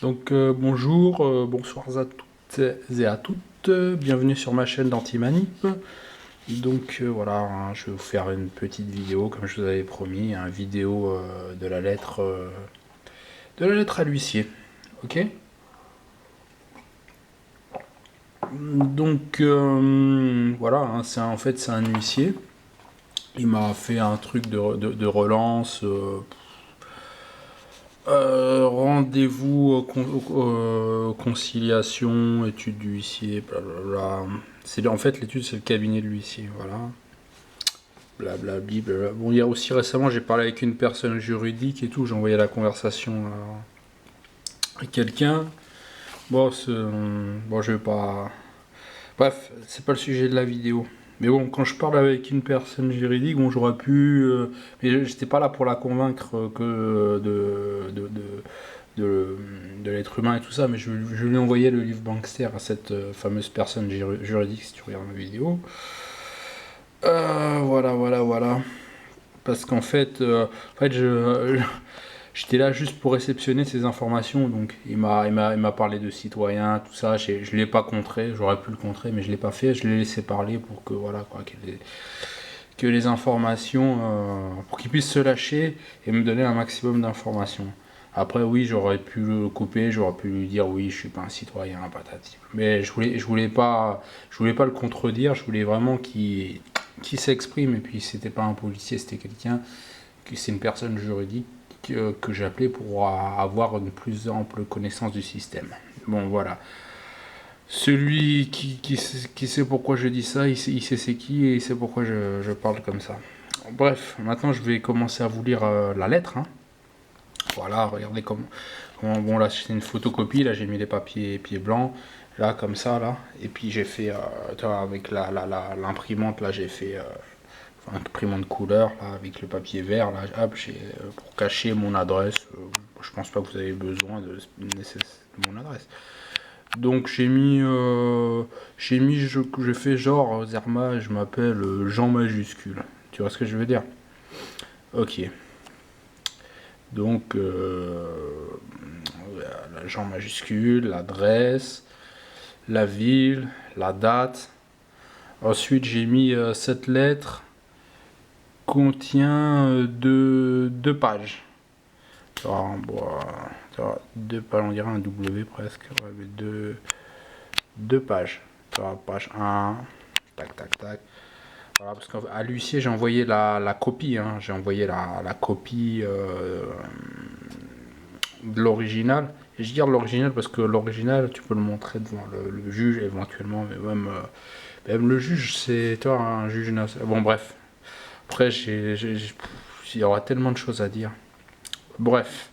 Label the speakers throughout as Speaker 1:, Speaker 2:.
Speaker 1: Bonjour, bonsoir à toutes et à toutes, bienvenue sur ma chaîne d'Antimanip. Voilà, hein, je vais vous faire une petite vidéo comme je vous avais promis, une vidéo de la lettre à l'huissier, ok. Voilà, hein, en fait c'est un huissier, il m'a fait un truc de relance. Rendez-vous conciliation, étude du huissier, blablabla. En fait, l'étude, c'est le cabinet de l'huissier, voilà. Blablabli, blabla. Bon, il y a aussi récemment, j'ai parlé avec une personne juridique et tout, j'ai envoyé la conversation à quelqu'un. Bon, je vais pas. Bref, c'est pas le sujet de la vidéo. Mais bon, quand je parle avec une personne juridique, bon, j'aurais pu. Mais j'étais pas là pour la convaincre que de, de l'être humain et tout ça, mais je lui ai envoyé le livre Bankster à cette fameuse personne juridique si tu regardes la vidéo. Voilà. Parce qu'en fait, j'étais là juste pour réceptionner ces informations, donc il m'a parlé de citoyens, tout ça, je l'ai pas contré, j'aurais pu le contrer, mais je l'ai pas fait, je l'ai laissé parler pour que voilà quoi, que les informations, pour qu'il puisse se lâcher et me donner un maximum d'informations. Après oui, j'aurais pu le couper, j'aurais pu lui dire oui, je suis pas un citoyen, patati. Mais je voulais pas le contredire, je voulais vraiment qu'il s'exprime, et puis c'était pas un policier, c'était quelqu'un, c'est une personne juridique que j'appelais pour avoir une plus ample connaissance du système. Bon voilà. Celui qui sait pourquoi je dis ça, il sait c'est qui et il sait pourquoi je parle comme ça. Bref, maintenant je vais commencer à vous lire la lettre, hein. Voilà, regardez bon là c'est une photocopie, là j'ai mis les papiers blancs, là comme ça là, et puis j'ai fait avec l'imprimante là j'ai fait imprimante couleur là avec le papier vert là, hop, pour cacher mon adresse. Je pense pas que vous avez besoin de mon adresse. Donc j'ai fait genre Zerma, je m'appelle Jean majuscule. Tu vois ce que je veux dire? Ok. Donc Jean majuscule, l'adresse, la ville, la date. Ensuite j'ai mis cette lettre contient deux pages. Bon, deux pages, on dirait un W presque. Ouais, mais deux pages. Page 1, tac. Voilà, parce qu'à l'huissier, j'ai envoyé la copie. Hein, j'ai envoyé la copie de l'original. Et je dis l'original parce que l'original, tu peux le montrer devant le juge éventuellement, mais même le juge, c'est toi un juge. Bon, bref. Après, il y aura tellement de choses à dire. Bref,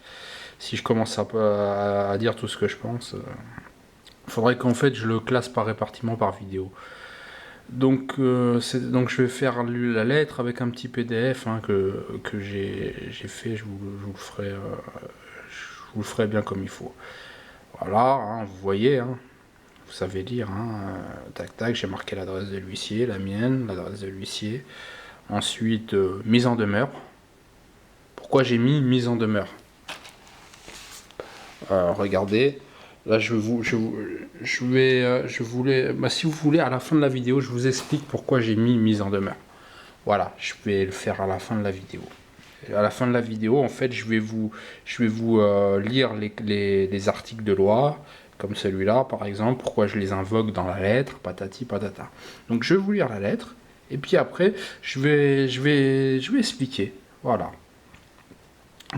Speaker 1: si je commence à dire tout ce que je pense, faudrait qu'en fait je le classe par répartiment par vidéo. Donc je vais faire la lettre avec un petit PDF hein, que j'ai fait, je vous le ferai bien comme il faut. Voilà, hein, vous voyez, hein, vous savez lire, hein, tac, j'ai marqué l'adresse de l'huissier, la mienne, l'adresse de l'huissier. Ensuite, mise en demeure. Pourquoi j'ai mis mise en demeure? Regardez, là je voulais, si vous voulez, à la fin de la vidéo, je vous explique pourquoi j'ai mis mise en demeure. Voilà, je vais le faire à la fin de la vidéo. À la fin de la vidéo, en fait, je vais vous lire les articles de loi, comme celui-là, par exemple, pourquoi je les invoque dans la lettre, patati patata. Donc, je vais vous lire la lettre, et puis après, je vais expliquer. Voilà,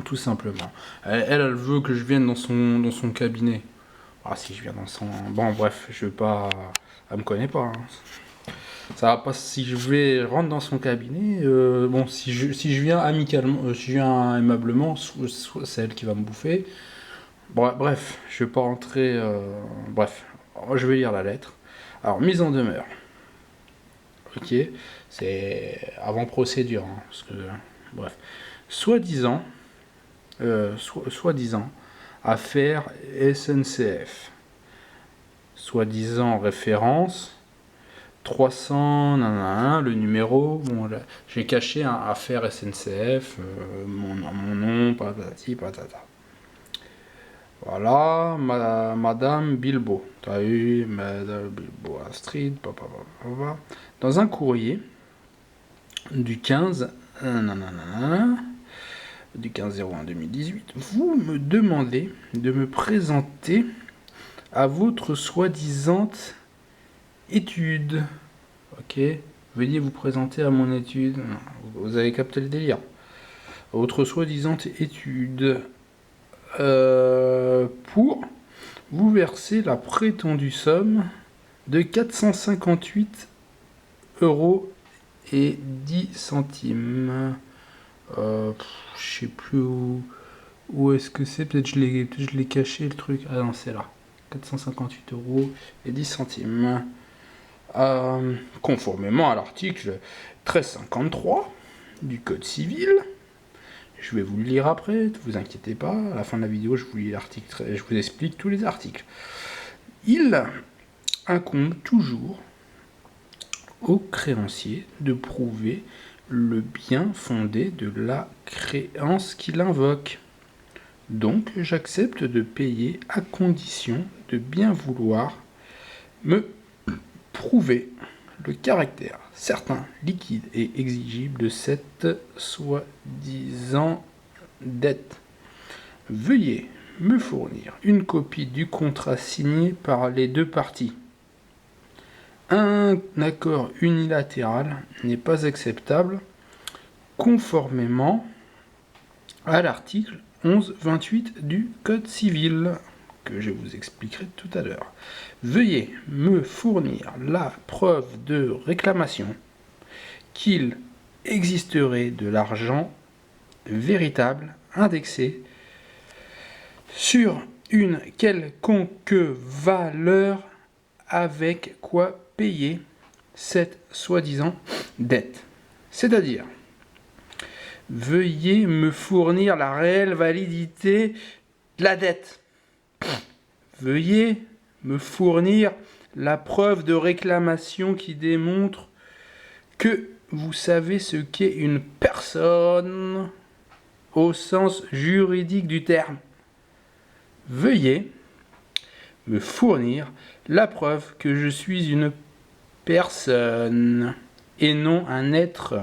Speaker 1: tout simplement. Elle veut que je vienne dans son cabinet. Ah, si je viens dans son... Bon, bref, je vais pas... Elle me connaît pas, hein. Ça va pas si je rentre dans son cabinet. Bon, si je viens amicalement, si je viens aimablement, c'est elle qui va me bouffer. Bref, je vais pas rentrer. Bref, je vais lire la lettre. Alors, mise en demeure. Ok, c'est avant procédure, hein, parce que bref, soi-disant, soi-disant, affaire SNCF, soi-disant référence 300, nanana, le numéro, bon, j'ai caché un affaire SNCF, mon nom, patati patata. Voilà, Madame Bilbo. T'as eu Madame Bilbo Astrid. Dans un courrier du 15 du 15/01 2018, vous me demandez de me présenter à votre soi-disant étude. Ok, veuillez vous présenter à mon étude. Vous avez capté le délire. Votre soi-disant étude pour vous verser la prétendue somme de 458 euros et 10 centimes. Je sais plus où est-ce que c'est. Peut-être je l'ai caché le truc. Ah non, c'est là. 458 euros et 10 centimes. Conformément à l'article 1353 du Code civil. Je vais vous le lire après, ne vous inquiétez pas. À la fin de la vidéo, je vous lis l'article, je vous explique tous les articles. Il incombe toujours au créancier de prouver le bien fondé de la créance qu'il invoque. Donc, j'accepte de payer à condition de bien vouloir me prouver le caractère certain, liquide et exigible de cette soi-disant dette. Veuillez me fournir une copie du contrat signé par les deux parties. Un accord unilatéral n'est pas acceptable conformément à l'article 1128 du Code civil que je vous expliquerai tout à l'heure. Veuillez me fournir la preuve de réclamation qu'il existerait de l'argent véritable indexé sur une quelconque valeur avec quoi payer cette soi-disant dette. C'est-à-dire, veuillez me fournir la réelle validité de la dette. Veuillez me fournir la preuve de réclamation qui démontre que vous savez ce qu'est une personne au sens juridique du terme. Veuillez me fournir la preuve que je suis une personne et non un être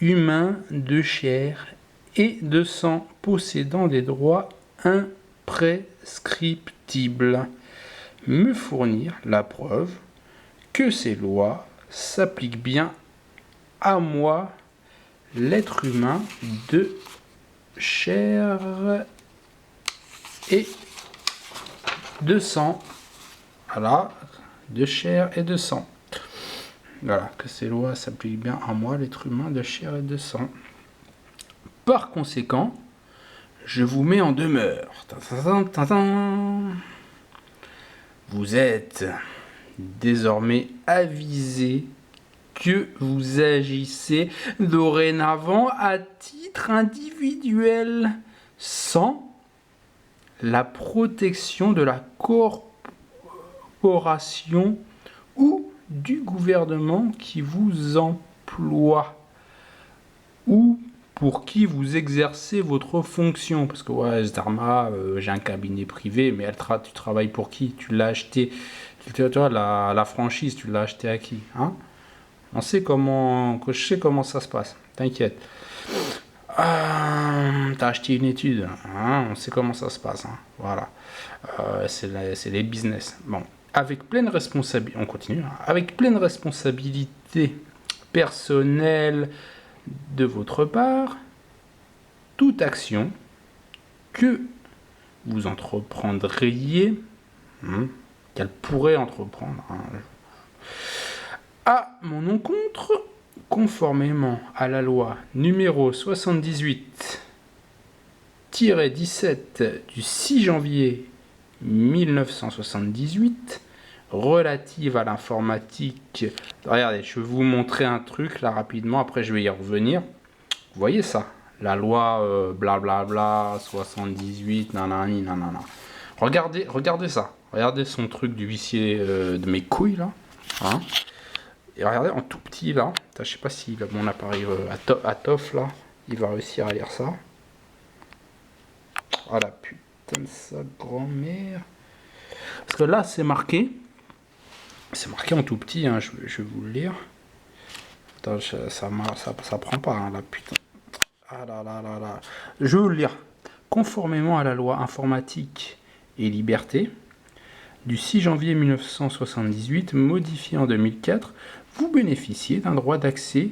Speaker 1: humain de chair et de sang possédant des droits imprescriptibles. Me fournir la preuve que ces lois s'appliquent bien à moi, l'être humain de chair et de sang. Voilà, de chair et de sang. Voilà, que ces lois s'appliquent bien à moi, l'être humain de chair et de sang. Par conséquent, je vous mets en demeure. Vous êtes désormais avisé que vous agissez dorénavant à titre individuel sans la protection de la corporation ou du gouvernement qui vous emploie ou pour qui vous exercez votre fonction. Parce que ouais, Zdarma, j'ai un cabinet privé, mais tu travailles pour qui? Tu l'as acheté, tu vois, la franchise, tu l'as acheté à qui, hein? Je sais comment ça se passe, t'inquiète. T'as acheté une étude, hein, on sait comment ça se passe, hein, voilà. C'est les business. Bon, avec pleine responsabilité, on continue, hein, avec pleine responsabilité personnelle de votre part, toute action que vous entreprendriez, qu'elle pourrait entreprendre, à mon encontre, conformément à la loi numéro 78-17 du 6 janvier 1978 relative à l'informatique. Regardez, je vais vous montrer un truc là rapidement, après je vais y revenir. Vous voyez ça? La loi blablabla 78 nanani nanana. Regardez ça. Regardez son truc du huissier de mes couilles là. Hein? Et regardez en tout petit là. Je sais pas si mon appareil Atof là, il va réussir à lire ça. Voilà, putain. certaine sa grand-mère. Parce que là, c'est marqué en tout petit, hein, je vais vous le lire. Attends, ça prend pas, hein, là, putain. Ah là là là là. Je vais vous le lire. Conformément à la loi informatique et liberté du 6 janvier 1978, modifiée en 2004, vous bénéficiez d'un droit d'accès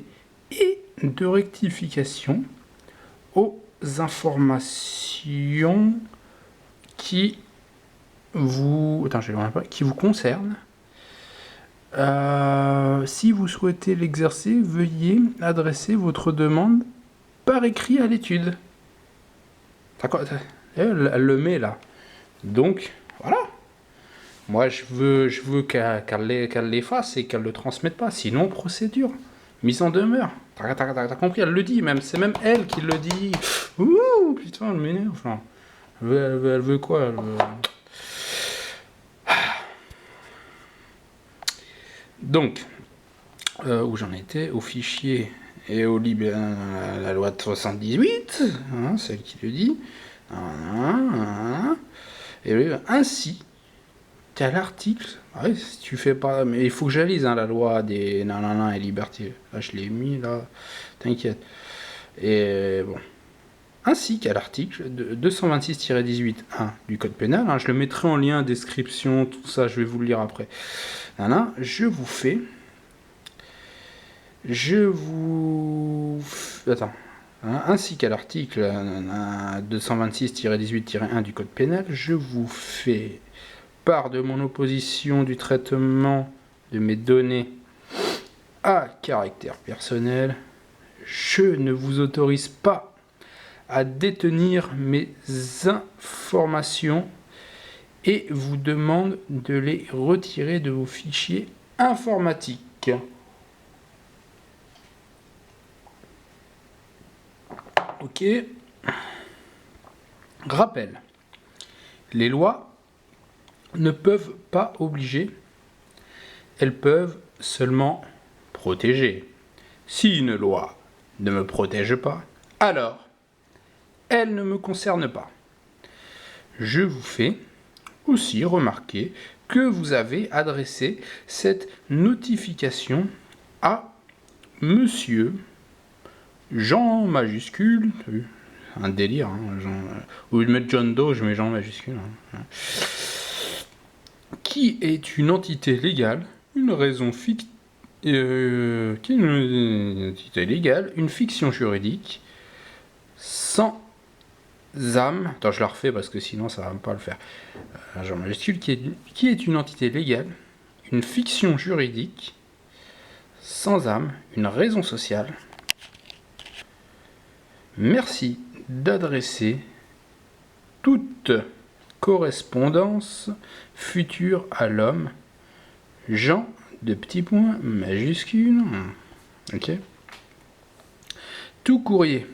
Speaker 1: et de rectification aux informations qui vous concernent. Si vous souhaitez l'exercer, veuillez adresser votre demande par écrit à l'étude. D'accord, elle le met là. Donc, voilà. Moi, je veux qu'elle les fasse et qu'elle le transmette pas. Sinon, procédure. Mise en demeure. T'as compris, elle le dit même. C'est même elle qui le dit. Ouh, putain, elle m'énerve. Enfin, elle veut quoi, elle veut... Donc, où j'en étais, au fichier et au la loi de 78, hein, celle qui le dit, et ainsi qu'à l'article, ouais, si tu fais pas, mais il faut que j'alise hein, la loi des nanana et liberté, là je l'ai mis là, t'inquiète, et bon, ainsi qu'à l'article 226-18-1 du code pénal, hein, je le mettrai en lien, description, tout ça, je vais vous le lire après, nanana, Attends. Ainsi qu'à l'article 226-18-1 du code pénal, je vous fais part de mon opposition du traitement de mes données à caractère personnel. Je ne vous autorise pas à détenir mes informations et vous demande de les retirer de vos fichiers informatiques. Ok. Rappel. Les lois ne peuvent pas obliger. Elles peuvent seulement protéger. Si une loi ne me protège pas, alors elle ne me concerne pas. Je vous fais aussi remarquer que vous avez adressé cette notification à Monsieur Jean majuscule, un délire, hein, au lieu de mettre John Doe, je mets Jean majuscule, hein, qui est une entité légale, une raison fictive, qui est une entité légale, une fiction juridique, sans âme, attends je la refais parce que sinon ça va pas le faire, Jean majuscule, qui est une entité légale, une fiction juridique, sans âme, une raison sociale. Merci d'adresser toute correspondance future à l'homme Jean de petits points majuscules. Ok. Tout courrier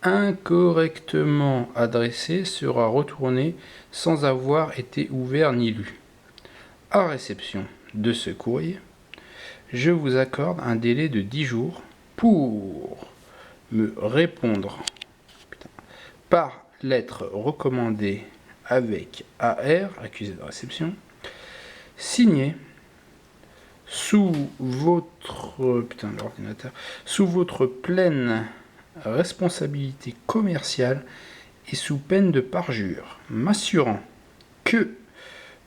Speaker 1: incorrectement adressé sera retourné sans avoir été ouvert ni lu. À réception de ce courrier, je vous accorde un délai de 10 jours pour me répondre par lettre recommandée avec AR, accusé de réception, signé sous votre pleine responsabilité commerciale et sous peine de parjure, m'assurant que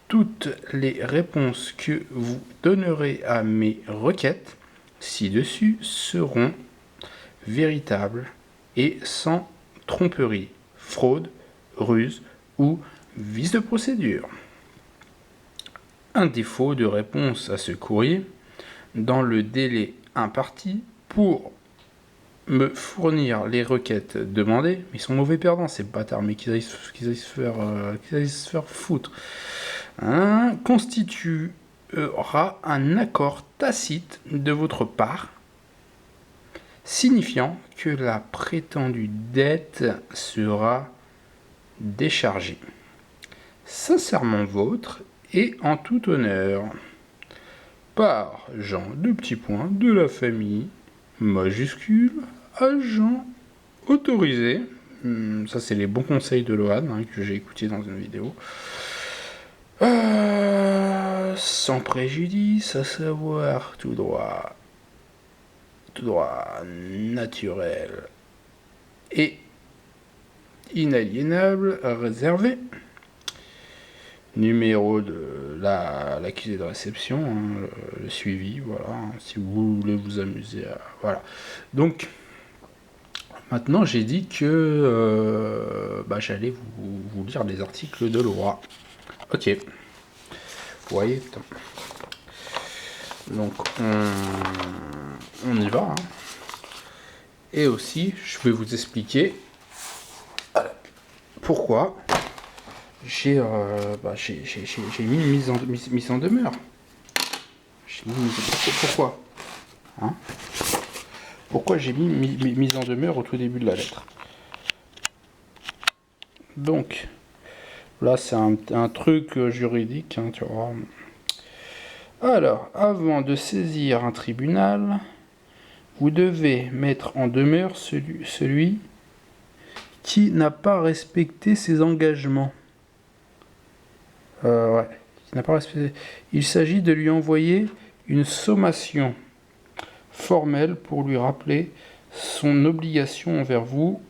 Speaker 1: toutes les réponses que vous donnerez à mes requêtes ci-dessus seront véritables et sans tromperie, fraude, ruse ou vice de procédure. Un défaut de réponse à ce courrier dans le délai imparti pour me fournir les requêtes demandées, mais ils sont mauvais perdants ces bâtards, mais qu'ils aillent se faire foutre, hein, constituera un accord tacite de votre part signifiant que la prétendue dette sera déchargée. Sincèrement vôtre et en tout honneur, par Jean de petits points de la famille majuscule, agent autorisé, Ça, c'est les bons conseils de Lohan que j'ai écouté dans une vidéo. Sans préjudice, à savoir tout droit, naturel et inaliénable, réservé. Numéro de l'accusé de réception, le suivi, voilà, si vous voulez vous amuser voilà. Donc, maintenant, j'ai dit que j'allais vous lire les articles de loi. Ok. Vous voyez, putain. Donc, on y va. Et aussi, je vais vous expliquer pourquoi j'ai mis une mise en demeure. Pourquoi Pourquoi j'ai mis mise en demeure au tout début de la lettre? Donc, là, c'est un truc juridique, tu vois. Alors, avant de saisir un tribunal, vous devez mettre en demeure celui qui n'a pas respecté ses engagements. Ouais, qui n'a pas respecté. Il s'agit de lui envoyer une sommation formelle pour lui rappeler son obligation envers vous,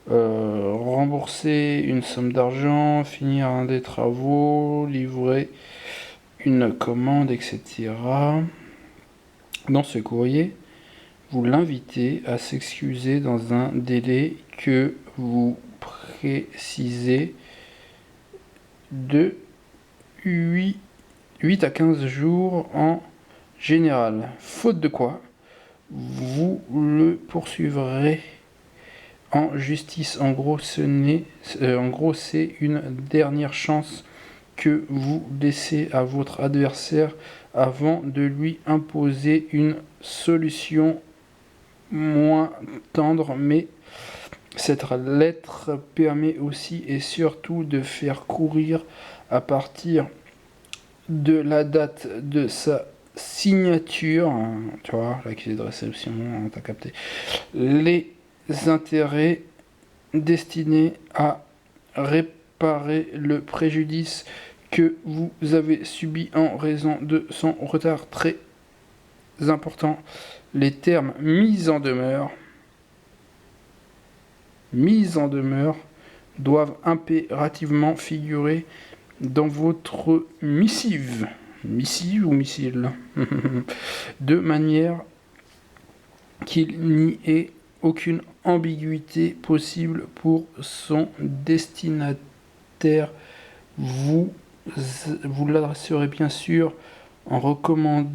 Speaker 1: rembourser une somme d'argent, finir un des travaux, livrer une commande, etc. Dans ce courrier, vous l'invitez à s'excuser dans un délai que vous précisez de 8 à 15 jours en général. Faute de quoi, vous le poursuivrez en justice. En gros, c'est une dernière chance que vous laissez à votre adversaire avant de lui imposer une solution moins tendre, mais cette lettre permet aussi et surtout de faire courir à partir de la date de sa signature, tu vois, l'accusé de réception, t'as capté, les intérêts destinés à réparer le préjudice que vous avez subi en raison de son retard très important. Les termes mise en demeure doivent impérativement figurer dans votre missive ou missile, de manière qu'il n'y ait aucune ambiguïté possible pour son destinataire. Vous l'adresserez bien sûr en recommandé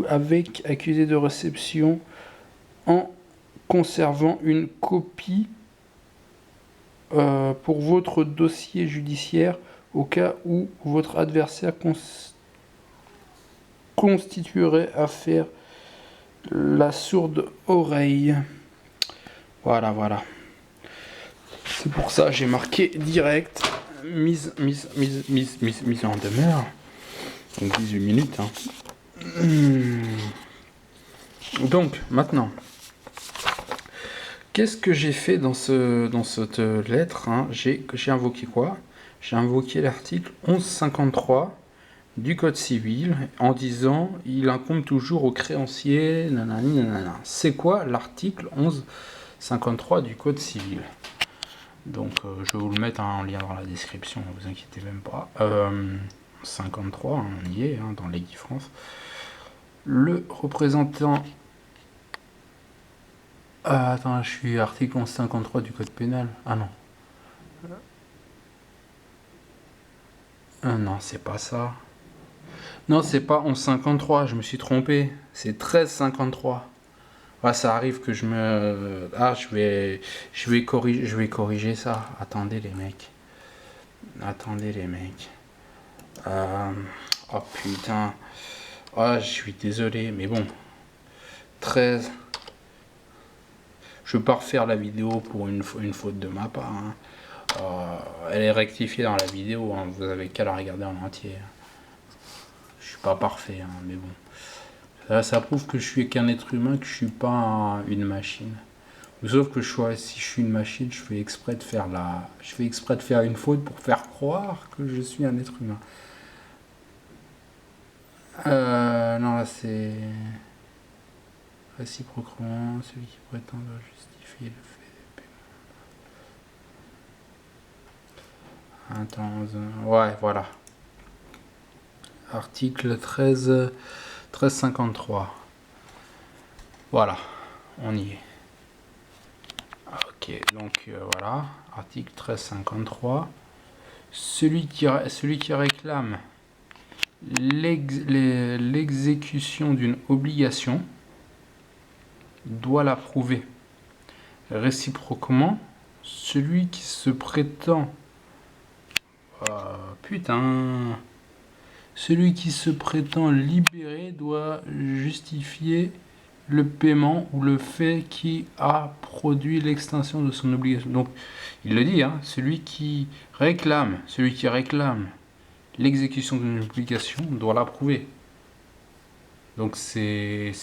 Speaker 1: avec accusé de réception en conservant une copie pour votre dossier judiciaire au cas où votre adversaire constituerait à faire la sourde oreille. Voilà. C'est pour ça j'ai marqué direct mise en demeure. Donc 18 minutes. Donc maintenant, qu'est-ce que j'ai fait dans cette lettre J'ai invoqué quoi? J'ai invoqué l'article 1153 du Code civil en disant il incombe toujours au créancier. C'est quoi l'article 1153 du Code civil? Donc je vais vous le mettre en lien dans la description, ne vous inquiétez même pas. 53, on y est, dans l'Aiguille-France. Le représentant... attends, je suis article 1153 du Code pénal. Ah non. Non, c'est pas ça. Non, c'est pas 1153, je me suis trompé. C'est 1353. Ouais, ça arrive que je me... Ah, je vais corriger ça. Attendez les mecs. Oh putain. Oh, je suis désolé, mais bon. 13. Je vais pas refaire la vidéo pour une faute de ma part. Elle est rectifiée dans la vidéo, vous avez qu'à la regarder en entier. Je suis pas parfait, mais bon. Ça prouve que je suis qu'un être humain, que je suis pas une machine. Sauf que si je suis une machine, je fais exprès de faire une faute pour faire croire que je suis un être humain. Non, là c'est réciproquement, celui qui prétend doit justifier le fait de paiement. Attends, ouais, voilà. Article 1353. Voilà, on y est. Ok, donc voilà, article 1353. Celui qui réclame l'exécution d'une obligation doit la prouver. Réciproquement, celui qui se prétend... Celui qui se prétend libéré doit justifier le paiement ou le fait qui a produit l'extinction de son obligation. Donc, il le dit, hein, celui qui réclame l'exécution d'une obligation doit l'approuver. Donc c'est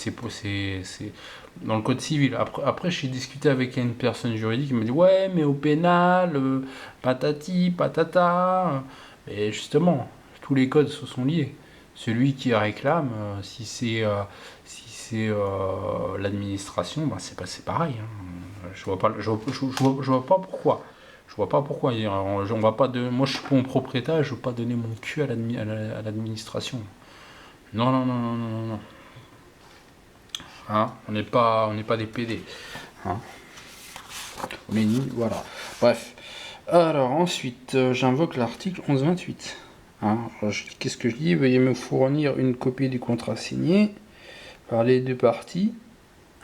Speaker 1: dans le code civil. Après j'ai discuté avec une personne juridique qui me dit ouais mais au pénal, patati, patata. Et justement, tous les codes se sont liés. Celui qui réclame, si c'est l'administration, bah c'est pareil. Hein. Je vois pas pourquoi. Je vois pas pourquoi. On va pas moi je suis pas mon propriétaire, je veux pas donner mon cul à l'administration. Non, non, non, non, non, non. Hein, on n'est pas des PD. Hein. On est ni, voilà. Bref. Alors ensuite, j'invoque l'article 1128. Hein, qu'est-ce que je dis? Veuillez me fournir une copie du contrat signé par les deux parties.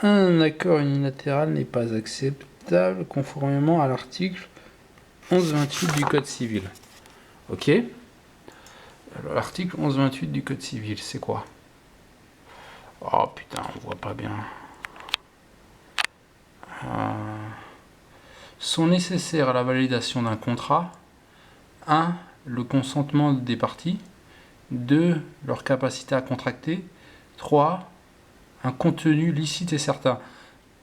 Speaker 1: Un accord unilatéral n'est pas acceptable conformément à l'article 1128 du Code civil. Ok. Alors, l'article 1128 du Code civil, c'est quoi? Oh putain, on voit pas bien. Sont nécessaires à la validation d'un contrat 1. Le consentement des parties. 2. Leur capacité à contracter. 3. Un contenu licite et certain.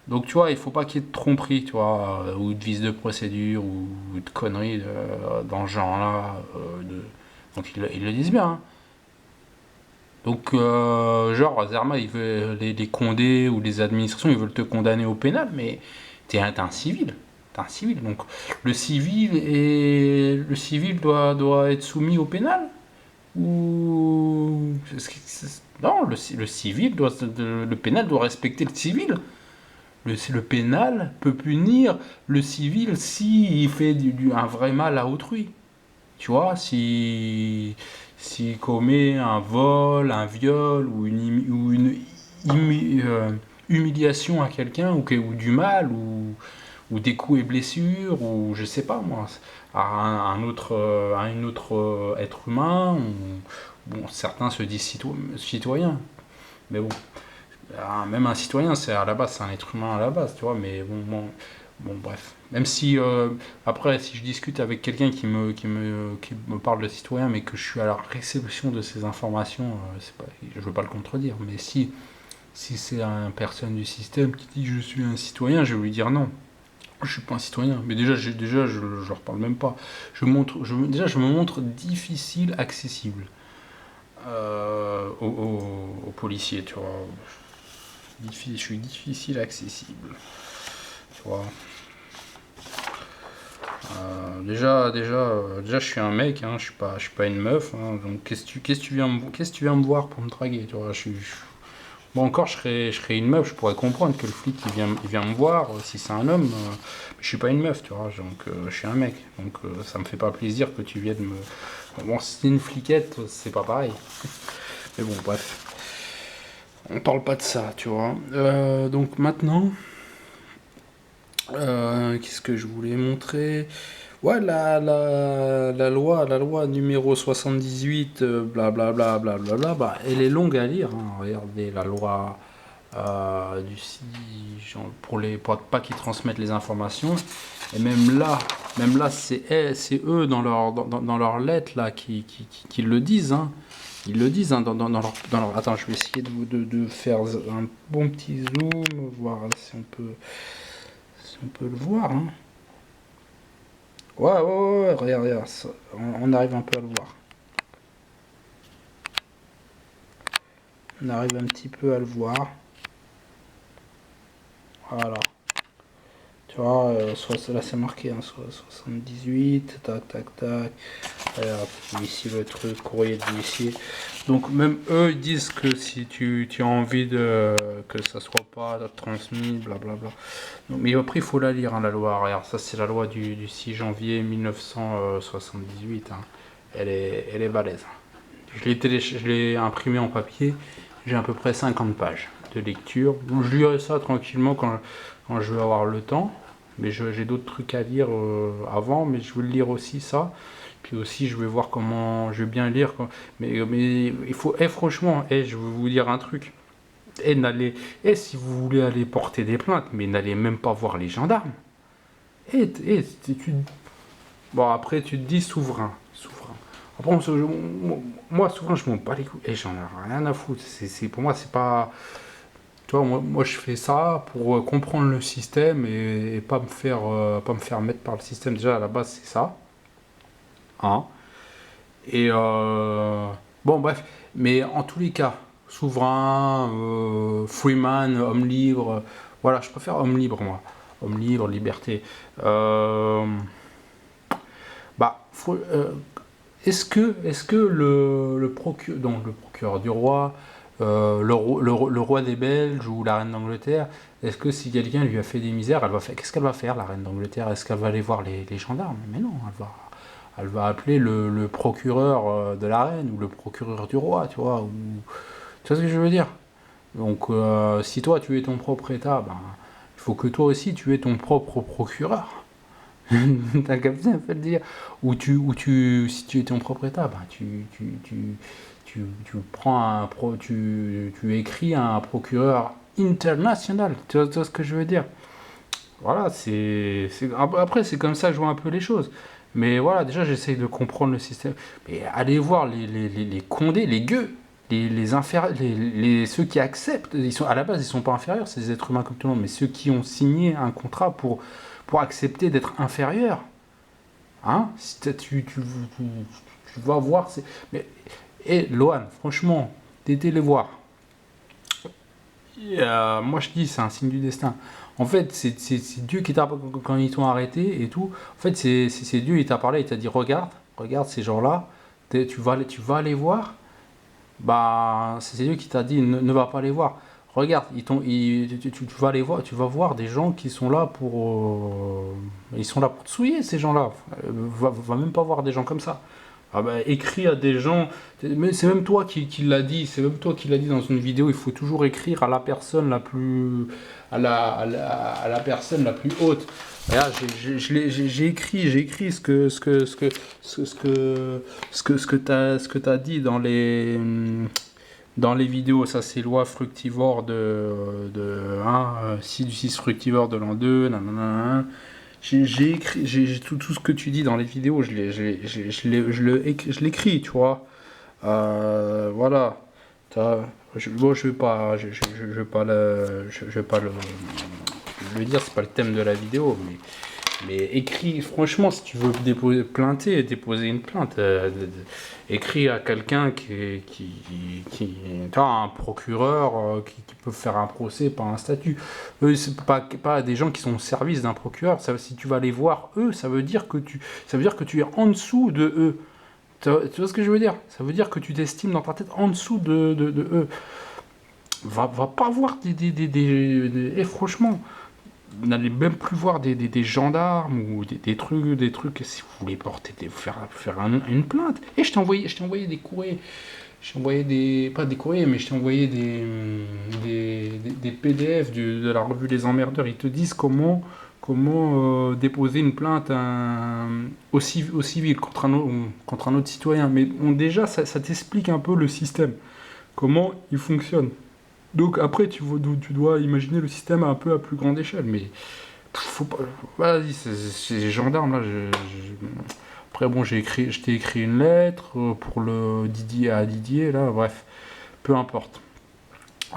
Speaker 1: Donc tu vois, il faut pas qu'il y ait de tromperie, tu vois, ou de vice de procédure, ou de conneries dans ce genre-là. Donc ils le disent bien. Hein. Donc, genre, Zerma, il veut, les condés ou les administrations, ils veulent te condamner au pénal, mais t'es un civil. T'es un civil. Donc, le civil doit être soumis au pénal ou non, le civil le pénal doit respecter le civil. Le pénal peut punir le civil s'il fait un vrai mal à autrui. Tu vois, s'il commet un vol, un viol ou une humiliation à quelqu'un ou du mal ou des coups et blessures ou je sais pas moi à un autre être humain. Bon, certains se disent citoyens, mais bon, même un citoyen, c'est à la base, c'est un être humain à la base, tu vois. Mais bon, bref. Même si après, si je discute avec quelqu'un qui me parle de citoyen, mais que je suis à la réception de ces informations, je veux pas le contredire. Mais si c'est une personne du système qui dit je suis un citoyen, je vais lui dire non. Je suis pas un citoyen. Mais déjà, je leur parle même pas. Je me montre difficile, accessible aux policiers, tu vois. Je suis difficile accessible. Tu vois. Déjà, je suis un mec, hein, je suis pas une meuf. Hein, donc qu'est-ce que tu viens me voir pour me draguer, tu vois. Bon, encore, je serais une meuf, je pourrais comprendre que le flic il vient me voir si c'est un homme. Je suis pas une meuf, tu vois. Donc je suis un mec, donc ça me fait pas plaisir que tu viennes me. Bon, si c'est une fliquette, c'est pas pareil. Mais bon, bref. On parle pas de ça, tu vois. Donc maintenant, qu'est-ce que je voulais montrer? Ouais, la loi numéro 78, blablabla, blablabla, bah, elle est longue à lire. Hein. Regardez, la loi pour pas qu'ils transmettent les informations. Et même là, c'est eux dans leur lettre là qui le disent. Hein. Ils le disent hein, dans leur. Attends, je vais essayer de faire un bon petit zoom, voir si on peut on peut le voir, hein. Ouais, regarde, on arrive un peu à le voir. On arrive un petit peu à le voir. Voilà. Tu vois, là c'est marqué, hein, 78, tac. Regarde, ici le truc, courrier d'huissier. Donc même eux ils disent que si tu as envie que ça soit pas transmis, blablabla. Donc, mais après il faut la lire, hein, la loi. Regarde, ça c'est la loi du 6 janvier 1978. Hein. Elle est balèze. Je l'ai imprimé en papier. J'ai à peu près 50 pages de lecture. Donc, je lirai ça tranquillement quand je vais avoir le temps. Mais j'ai d'autres trucs à lire avant, mais je veux le lire aussi ça. Puis aussi, je vais voir comment je vais bien lire. Mais il faut, franchement, je vais vous dire un truc. Si vous voulez aller porter des plaintes, mais n'allez même pas voir les gendarmes. Bon, après, tu te dis souverain. Après, moi, souvent, je m'en bats les couilles. J'en ai rien à foutre. Pour moi, c'est pas. Tu vois, moi, je fais ça pour comprendre le système et pas me faire mettre par le système. Déjà, à la base, c'est ça. Hein. Et bon, bref. Mais en tous les cas, souverain, freeman, homme libre. Voilà, je préfère homme libre, moi. Homme libre, liberté. Est-ce que le procureur du roi, le roi des Belges ou la reine d'Angleterre, est-ce que si quelqu'un lui a fait des misères, qu'est-ce qu'elle va faire, la reine d'Angleterre? Est-ce qu'elle va aller voir les gendarmes? Mais non, elle va appeler le procureur de la reine ou le procureur du roi, tu vois. Tu vois ce que je veux dire? Donc, si toi tu es ton propre État, ben, il faut que toi aussi tu aies ton propre procureur. T'as capté un peu le dire. Si tu es ton propre État, ben, tu prends tu écris un procureur international. Tu vois ce que je veux dire? Voilà, après, c'est comme ça que je vois un peu les choses. Mais voilà, déjà, j'essaye de comprendre le système. Mais allez voir les condés, les gueux, ceux qui acceptent. À la base, ils sont pas inférieurs, c'est des êtres humains comme tout le monde, mais ceux qui ont signé un contrat pour accepter d'être inférieurs. Hein? Si tu vas voir. Mais, Lohan, franchement, t'étais les voir. Moi je dis c'est un signe du destin. En fait, c'est Dieu qui t'a quand ils t'ont arrêté et tout. En fait, c'est Dieu, il t'a parlé, il t'a dit regarde ces gens-là, tu vas les voir. Bah, c'est Dieu qui t'a dit ne va pas les voir. Regarde, tu vas les voir, tu vas voir des gens qui sont là ils sont là pour te souiller ces gens-là. Va même pas voir des gens comme ça. Ah bah, écris à des gens, mais c'est même toi qui l'a dit, c'est même toi qui l'a dit dans une vidéo, il faut toujours écrire à la personne la plus, à la personne la plus haute. Regarde, j'ai écrit ce que t'as dit dans les vidéos. Ça c'est loi fructivore du 6 fructivore de l'an 2, nanana. J'ai écrit, tout ce que tu dis dans les vidéos, je l'écris, tu vois. Voilà. Bon, je vais pas le dire, c'est pas le thème de la vidéo, mais écris, franchement, si tu veux déposer une plainte, écris à quelqu'un t'as un procureur qui peut faire un procès, pas un statut. Eux, c'est pas des gens qui sont au service d'un procureur. Si tu vas les voir, eux, ça veut dire que tu es en dessous de eux. Tu vois ce que je veux dire? Ça veut dire que tu t'estimes dans ta tête en dessous de eux. Va pas voir et franchement, n'allez même plus voir des gendarmes ou des trucs, si vous voulez faire une plainte. Et je t'ai envoyé des courriers. Je t'ai envoyé pas des courriers, mais je t'ai envoyé des PDF de la revue Les Emmerdeurs. Ils te disent comment déposer une plainte au civil contre un autre citoyen. Mais déjà, ça t'explique un peu le système, comment il fonctionne. Donc après, tu dois imaginer le système un peu à plus grande échelle. Mais faut pas. Vas-y, c'est les gendarmes là. Après, bon, je t'ai écrit une lettre pour le Didier là. Bref, peu importe.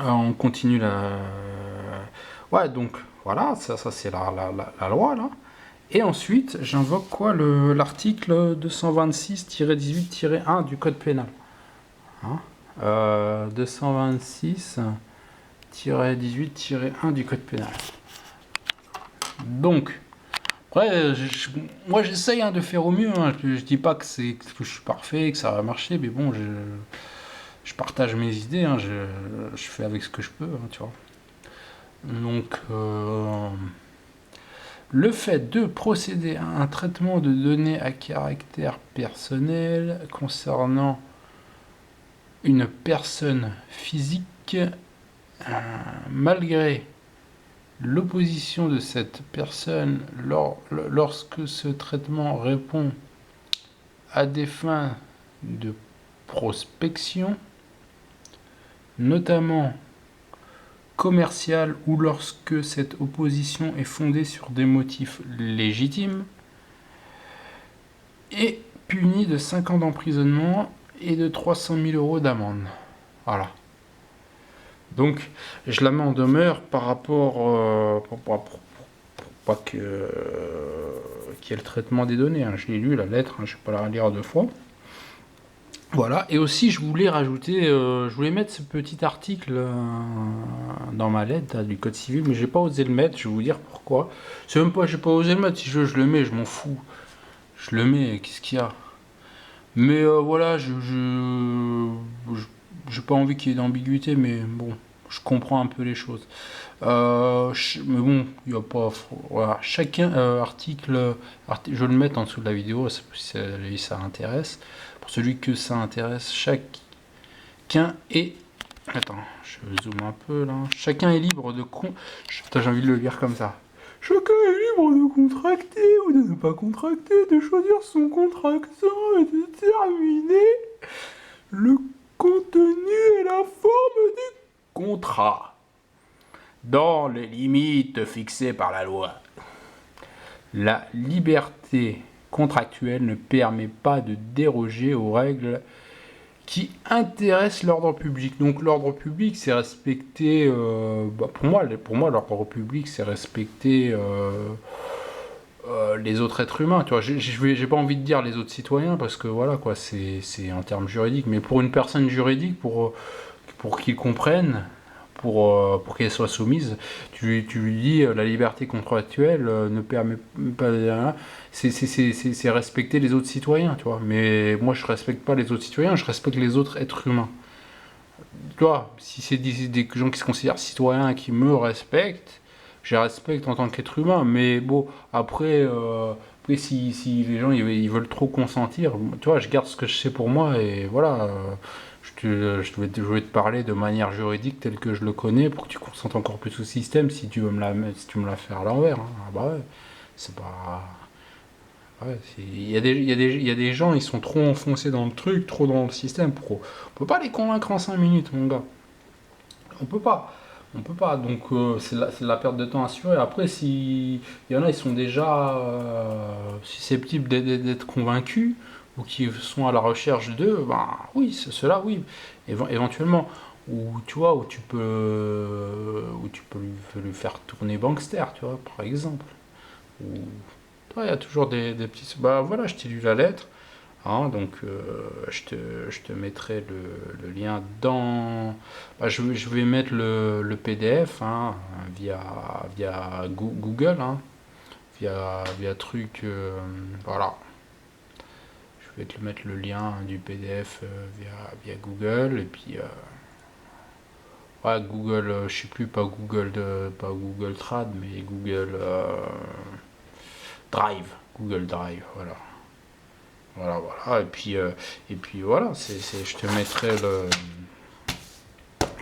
Speaker 1: On continue la. Ouais, donc Voilà, ça c'est la loi là. Et ensuite, j'invoque quoi? L'article 226-18-1 du code pénal. Hein, 226-18-1 du code pénal. Donc, après, moi j'essaye de faire au mieux. Hein. Je dis pas que je suis parfait, que ça va marcher, mais bon, je partage mes idées. Hein. Je fais avec ce que je peux, hein, tu vois. Donc, le fait de procéder à un traitement de données à caractère personnel concernant une personne physique, malgré l'opposition de cette personne lorsque ce traitement répond à des fins de prospection, notamment commerciale, ou lorsque cette opposition est fondée sur des motifs légitimes, est puni de 5 ans d'emprisonnement et de 300 000 euros d'amende. Voilà. Donc, je la mets en demeure par rapport pour pas qu'il y ait le traitement des données. Hein. Je l'ai lu, la lettre, hein, je ne vais pas la relire 2 fois. Voilà, et aussi je voulais rajouter, je voulais mettre ce petit article dans ma lettre du code civil, mais j'ai pas osé le mettre, je vais vous dire pourquoi. C'est même pas, j'ai pas osé le mettre, si je le mets, je m'en fous. Je le mets, qu'est-ce qu'il y a? Mais voilà, j'ai pas envie qu'il y ait d'ambiguïté, mais bon, je comprends un peu les choses. Mais bon, il n'y a pas. Voilà, chacun je vais le mettre en dessous de la vidéo, si ça intéresse. Pour celui que ça intéresse, chacun est. Attends, je zoome un peu là. Chacun est libre de Putain, j'ai envie de le lire comme ça. Chacun est libre de contracter ou de ne pas contracter, de choisir son contractant et de déterminer le contenu et la forme du contrat, dans les limites fixées par la loi. La liberté contractuelle ne permet pas de déroger aux règles qui intéressent l'ordre public. Donc l'ordre public, c'est respecter... pour moi l'ordre public, c'est respecter les autres êtres humains. Tu vois, j'ai pas envie de dire les autres citoyens, parce que voilà, quoi, c'est un terme juridique. Mais pour une personne juridique, pour qu'ils comprennent, pour qu'elle soit soumise, tu lui dis la liberté contractuelle ne permet pas, c'est respecter les autres citoyens, tu vois. Mais moi je respecte pas les autres citoyens, je respecte les autres êtres humains. Tu vois, si c'est des gens qui se considèrent citoyens et qui me respectent, je les respecte en tant qu'être humain. Mais bon, après si les gens ils veulent trop consentir, tu vois, je garde ce que je sais pour moi, et voilà. Je vais te parler de manière juridique telle que je le connais, pour que tu consentes encore plus au système, si tu veux me la faire à l'envers. Hein. Ah bah ouais, c'est pas... Ouais, il y a des gens, ils sont trop enfoncés dans le truc, trop dans le système. On peut pas les convaincre en 5 minutes, mon gars. On peut pas. On peut pas. Donc c'est de la perte de temps assurée. Après, si il y en a, ils sont déjà susceptibles d'être convaincus, ou qui sont à la recherche d'eux, ben oui, ceux-là, oui, éventuellement. Ou tu vois, où tu peux lui faire tourner Bankster, tu vois, par exemple. Ou il y a toujours des petits. Bah voilà, je t'ai lu la lettre. Hein, donc je te mettrai le lien dans... Bah, je vais mettre le PDF, hein, via Google, hein, via truc... voilà. Je vais te mettre le lien du PDF via Google, et puis... ouais, Google, je sais plus, pas Google Trad, mais Google Drive. Google Drive, voilà. Voilà, et puis voilà, je te mettrai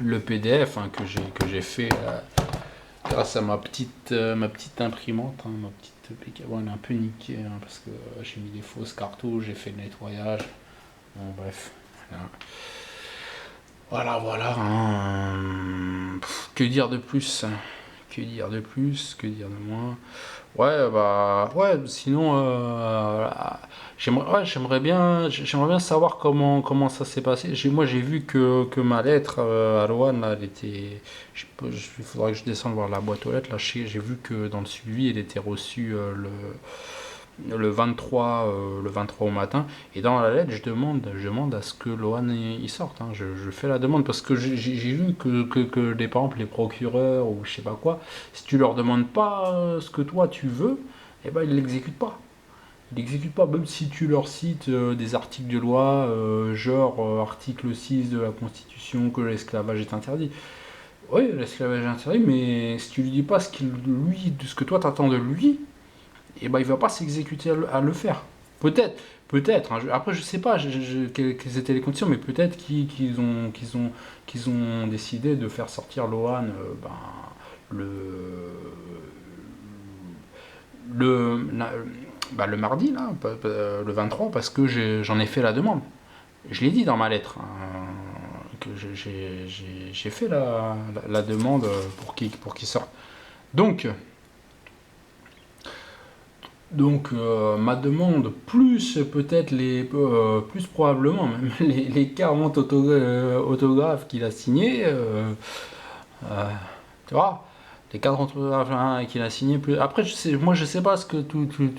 Speaker 1: le PDF, hein, que j'ai fait grâce à ma petite imprimante, hein, ma petite PK. Bon, elle est un peu niquée, hein, parce que j'ai mis des fausses cartouches, j'ai fait le nettoyage. Bon, bref. Voilà. Hein. Que dire de plus? Que dire de plus, que dire de moins? Ouais, bah, ouais, sinon, j'aimerais bien savoir comment ça s'est passé. Moi, j'ai vu que ma lettre à Loane, là, elle était. Il faudrait que je descende voir la boîte aux lettres. Là, j'ai vu que dans le suivi, elle était reçue le 23 au matin. Et dans la lettre, je demande à ce que Loane il sorte, hein. Je fais la demande parce que j'ai vu que par exemple, les procureurs ou je sais pas quoi, si tu leur demandes pas ce que toi tu veux, eh ben ils l'exécutent pas. Ils l'exécutent pas, même si tu leur cites des articles de loi, genre article 6 de la Constitution, que l'esclavage est interdit. Oui, l'esclavage est interdit, mais si tu lui dis pas ce que toi t'attends de lui, et ben il va pas s'exécuter à le faire. Peut-être. Hein, après je sais pas quelles étaient les conditions, mais peut-être qu'ils ont décidé de faire sortir Lohan le le le mardi là, le 23 parce que j'en ai fait la demande. Je l'ai dit dans ma lettre, hein, que j'ai fait la demande pour qu'il sorte. Donc ma demande, plus peut-être plus probablement même les 40 autographes qu'il a signés, euh, tu vois, les 40 autographes hein, qu'il a signés. Après, moi je sais pas ce que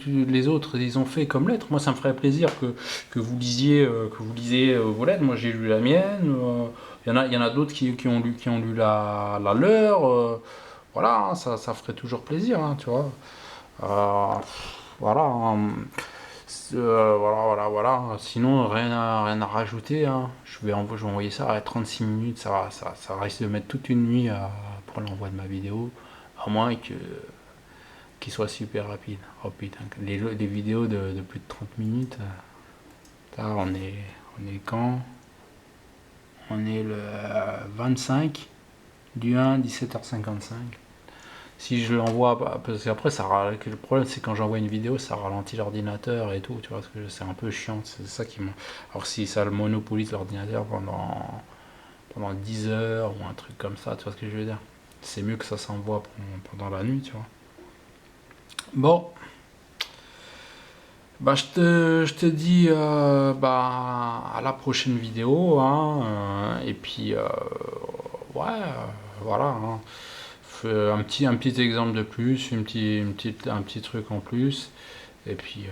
Speaker 1: les autres ils ont fait comme lettre. Moi ça me ferait plaisir que vous lisiez, vos lettres. Moi j'ai lu la mienne. Il y en a d'autres qui ont lu la leur. Voilà, hein, ça ferait toujours plaisir, hein, tu vois. Euh, voilà, hein. Voilà. Sinon, rien à rajouter, hein. Je vais envoyer ça à 36 minutes. Ça risque de mettre toute une nuit pour l'envoi de ma vidéo. À moins qu'il soit super rapide. Oh putain, les vidéos de plus de 30 minutes. Là, on est quand? On est le 25 du 1, 17h55. Si je l'envoie, parce qu'après, le problème c'est quand j'envoie une vidéo, ça ralentit l'ordinateur et tout, tu vois, parce que c'est un peu chiant, c'est ça qui m'a. Alors si ça le monopolise l'ordinateur pendant 10 heures ou un truc comme ça, tu vois ce que je veux dire? C'est mieux que ça s'envoie pendant la nuit, tu vois. Bon, bah je te dis à la prochaine vidéo, hein, et puis ouais, voilà, hein. Un petit exemple de plus, un petit truc en plus. Et puis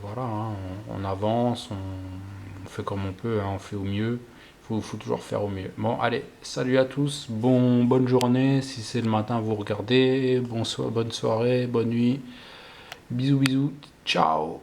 Speaker 1: voilà, hein, on avance, on fait comme on peut, hein, on fait au mieux. Il faut toujours faire au mieux. Bon, allez, salut à tous, bonne journée. Si c'est le matin, vous regardez. Bonne soirée, bonne nuit. Bisous, bisous. Ciao.